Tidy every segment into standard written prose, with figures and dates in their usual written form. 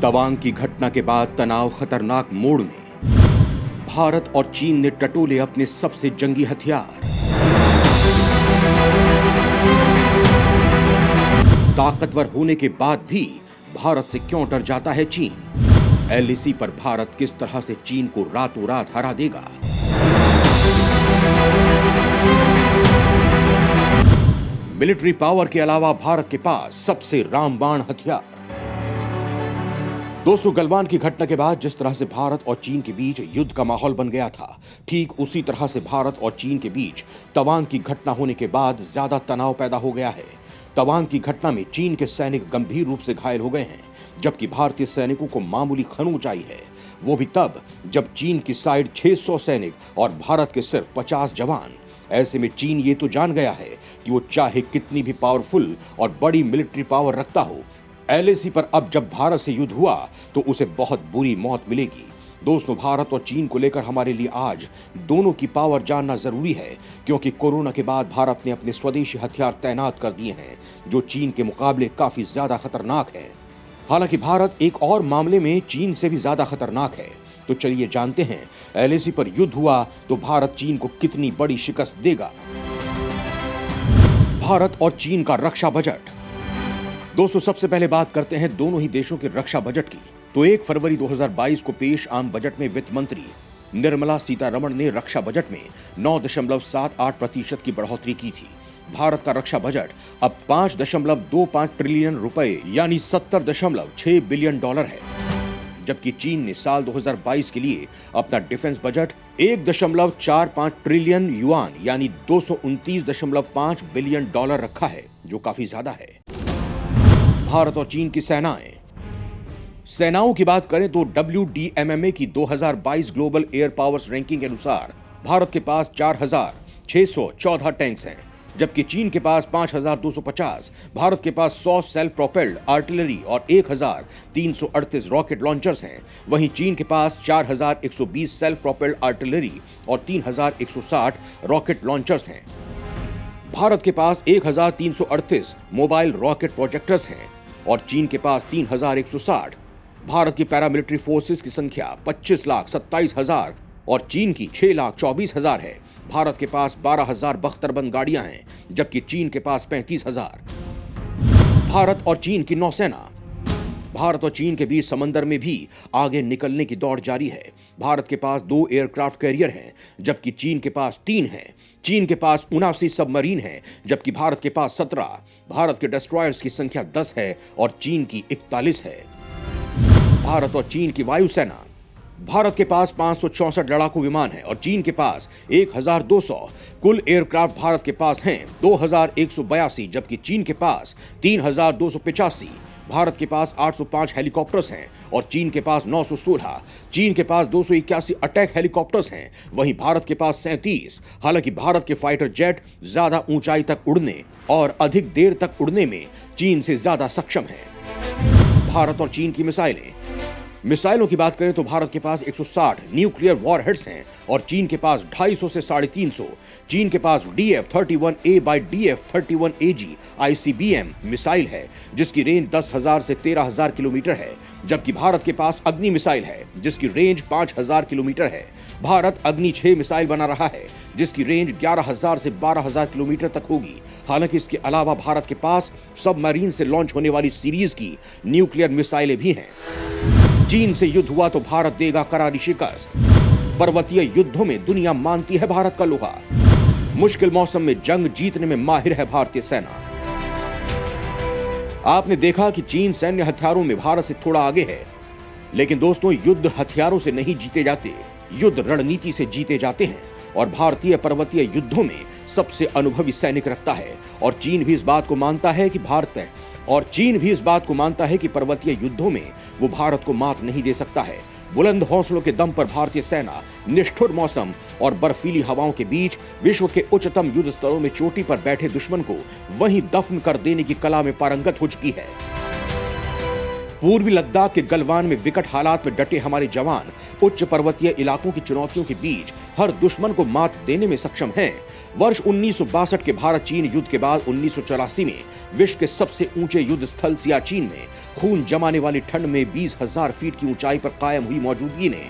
तवांग की घटना के बाद तनाव खतरनाक मोड़ में। भारत और चीन ने टटोले अपने सबसे जंगी हथियार। ताकतवर होने के बाद भी भारत से क्यों डर जाता है चीन? एलएसी पर भारत किस तरह से चीन को रातों रात हरा देगा? मिलिट्री पावर के अलावा भारत के पास सबसे रामबाण हथियार। दोस्तों, गलवान की घटना के बाद जिस तरह से भारत और चीन के बीच युद्ध का माहौल बन गया था, ठीक उसी तरह से भारत और चीन के बीच तवांग की घटना होने के बाद ज्यादा तनाव पैदा हो गया है। तवांग की घटना में चीन के सैनिक गंभीर रूप से घायल हो गए हैं, जबकि भारतीय सैनिकों को मामूली खरोंच आई है। वो भी तब जब चीन की साइड 600 सैनिक और भारत के सिर्फ 50 जवान। ऐसे में चीन ये तो जान गया है कि वो चाहे कितनी भी पावरफुल और बड़ी मिलिट्री पावर रखता हो, एलएसी पर अब जब भारत से युद्ध हुआ तो उसे बहुत बुरी मौत मिलेगी। दोस्तों, भारत और चीन को लेकर हमारे लिए आज दोनों की पावर जानना जरूरी है, क्योंकि कोरोना के बाद भारत ने अपने स्वदेशी हथियार तैनात कर दिए हैं, जो चीन के मुकाबले काफी ज्यादा खतरनाक है। हालांकि भारत एक और मामले में चीन से भी ज्यादा खतरनाक है। तो चलिए जानते हैं, एलएसी पर युद्ध हुआ तो भारत चीन को कितनी बड़ी शिकस्त देगा। भारत और चीन का रक्षा बजट। दोस्तों, सबसे पहले बात करते हैं दोनों ही देशों के रक्षा बजट की। तो 1 फरवरी 2022 को पेश आम बजट में वित्त मंत्री निर्मला सीतारमण ने रक्षा बजट में 9.78% की बढ़ोतरी की थी। भारत का रक्षा बजट अब 5.25 ट्रिलियन रुपए यानी $70.6 बिलियन है, जबकि चीन ने साल 2022 के लिए अपना डिफेंस बजट 1.45 ट्रिलियन युआन यानी $229.5 बिलियन रखा है, जो काफी ज्यादा है। भारत और चीन की सेनाओं की बात करें तो WDMMA की 2022 ग्लोबल एयर पावर्स रैंकिंग के अनुसार भारत के पास 4,614 टैंक्स हैं, जबकि चीन के पास 5,250, भारत के पास 100 सेल्फ प्रोपेल्ड आर्टिलरी और 1,338 रॉकेट लॉन्चर्स हैं। वहीं चीन के पास 4,120 सेल्फ प्रोपेल्ड आर्टिलरी और 3,160 रॉकेट लॉन्चर्स हैं। भारत के पास 1,338 मोबाइल रॉकेट प्रोजेक्टर्स हैं और चीन के पास 3,160। भारत की पैरामिलिट्री फोर्सेस की संख्या 25,27,000 और चीन की 6,24,000 है। भारत के पास 12,000 बख्तरबंद गाड़ियां हैं, जबकि चीन के पास 35,000। भारत और चीन की नौसेना। भारत और चीन के बीच समंदर में भी आगे निकलने की दौड़ जारी है। भारत के पास 2 एयरक्राफ्ट कैरियर हैं, जबकि चीन के पास 3 हैं। चीन के पास 79 सबमरीन हैं, जबकि भारत के पास 17। भारत के डिस्ट्रॉयर्स की संख्या 10 है और चीन की 41 है। भारत और चीन की वायुसेना। भारत के पास 564 लड़ाकू विमान हैं और चीन के पास 1,200। कुल एयरक्राफ्ट भारत के पास हैं 2,182, जबकि चीन के पास 3,285। भारत के पास 805 हेलीकॉप्टर्स हैं और चीन के पास 916। चीन के पास 281 अटैक हेलीकॉप्टर्स हैं, वहीं भारत के पास 37। हालांकि भारत के फाइटर जेट ज्यादा ऊंचाई तक उड़ने और अधिक देर तक उड़ने में चीन से ज्यादा सक्षम हैं। भारत और चीन की मिसाइलों की बात करें तो भारत के पास 160 न्यूक्लियर वॉरहेड्स हैं और चीन के पास 250 से 350। चीन के पास DF-31A by DF-31AG ICBM missile है, जिसकी रेंज 10,000 से 13,000 किलोमीटर है, जबकि भारत के पास अग्नि मिसाइल है, जिसकी रेंज 5,000 किलोमीटर है। भारत अग्नि 6 मिसाइल बना रहा है, जिसकी रेंज 11,000 से 12,000 किलोमीटर तक होगी। हालांकि इसके अलावा भारत के पास सबमरीन से लॉन्च होने वाली सीरीज की न्यूक्लियर मिसाइलें भी हैं। चीन से युद्ध हुआ तो भारत देगा करारी शिकस्त। पर्वतीय युद्धों में दुनिया मानती है भारत का लोहा। मुश्किल मौसम में जंग जीतने में माहिर है भारतीय सेना। आपने देखा कि चीन सैन्य हथियारों में भारत से थोड़ा आगे है, लेकिन दोस्तों, युद्ध हथियारों से नहीं जीते जाते, युद्ध रणनीति से जीते जाते हैं और भारतीय पर्वतीय युद्धों में सबसे अनुभवी सैनिक रखता है और चीन भी इस बात को मानता है कि पर्वतीय युद्धों में वो भारत को मात नहीं दे सकता है। बुलंद हौसलों के दम पर भारतीय सेना निष्ठुर मौसम और बर्फीली हवाओं के बीच विश्व के उच्चतम युद्ध स्तरों में चोटी पर बैठे दुश्मन को वहीं दफन कर देने की कला में पारंगत हो चुकी है। पूर्वी लद्दाख के गलवान में विकट हालात में डटे हमारे जवान उच्च पर्वतीय इलाकों की चुनौतियों के बीच हर दुश्मन को मात देने में सक्षम हैं। वर्ष 1962 के भारत चीन युद्ध के बाद 1984 में विश्व के सबसे ऊंचे युद्ध स्थल सियाचिन में खून जमाने वाली ठंड में 20,000 फीट की ऊंचाई पर कायम हुई मौजूदगी ने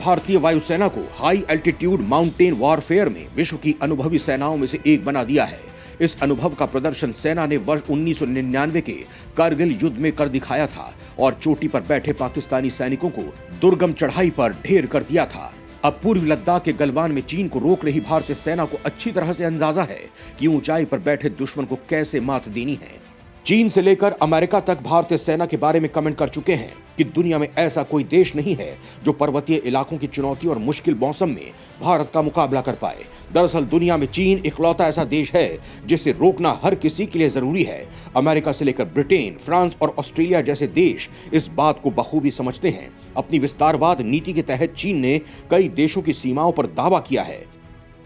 भारतीय वायुसेना को हाई एल्टीट्यूड माउंटेन वॉरफेयर में विश्व की अनुभवी सेनाओं में से एक बना दिया है। इस अनुभव का प्रदर्शन सेना ने वर्ष 1999 के कारगिल युद्ध में कर दिखाया था और चोटी पर बैठे पाकिस्तानी सैनिकों को दुर्गम चढ़ाई पर ढेर कर दिया था। अब पूर्वी लद्दाख के गलवान में चीन को रोक रही भारतीय सेना को अच्छी तरह से अंदाजा है कि ऊंचाई पर बैठे दुश्मन को कैसे मात देनी है। चीन से लेकर अमेरिका तक भारतीय सेना के बारे में कमेंट कर चुके हैं कि दुनिया में ऐसा कोई देश नहीं है जो पर्वतीय इलाकों की चुनौती और मुश्किल मौसम में भारत का मुकाबला कर पाए। दरअसल दुनिया में चीन इकलौता ऐसा देश है जिसे रोकना हर किसी के लिए जरूरी है। अमेरिका से लेकर ब्रिटेन, फ्रांस और ऑस्ट्रेलिया जैसे देश इस बात को बखूबी समझते हैं। अपनी विस्तारवाद नीति के तहत चीन ने कई देशों की सीमाओं पर दावा किया है।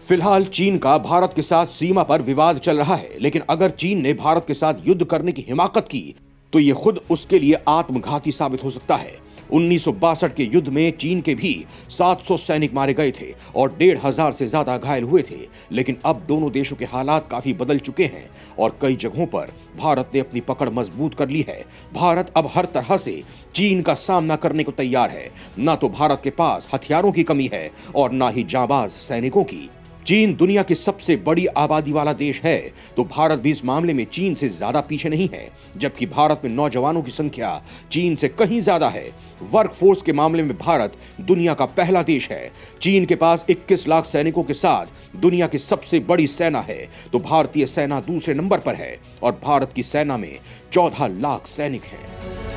फिलहाल चीन का भारत के साथ सीमा पर विवाद चल रहा है, लेकिन अगर चीन ने भारत के साथ युद्ध करने की हिमाकत की तो ये खुद उसके लिए आत्मघाती साबित हो सकता है। 1962 के युद्ध में चीन के भी 700 सैनिक मारे गए थे और 1,500 से ज्यादा घायल हुए थे, लेकिन अब दोनों देशों के हालात काफी बदल चुके हैं और कई जगहों पर भारत ने अपनी पकड़ मजबूत कर ली है। भारत अब हर तरह से चीन का सामना करने को तैयार है। न तो भारत के पास हथियारों की कमी है और न ही जांबाज सैनिकों की। चीन दुनिया की सबसे बड़ी आबादी वाला देश है, तो भारत भी इस मामले में चीन से ज्यादा पीछे नहीं है, जबकि भारत में नौजवानों की संख्या चीन से कहीं ज्यादा है। वर्कफोर्स के मामले में भारत दुनिया का पहला देश है। चीन के पास 21 लाख सैनिकों के साथ दुनिया की सबसे बड़ी सेना है, तो भारतीय सेना दूसरे नंबर पर है और भारत की सेना में 14 लाख सैनिक हैं।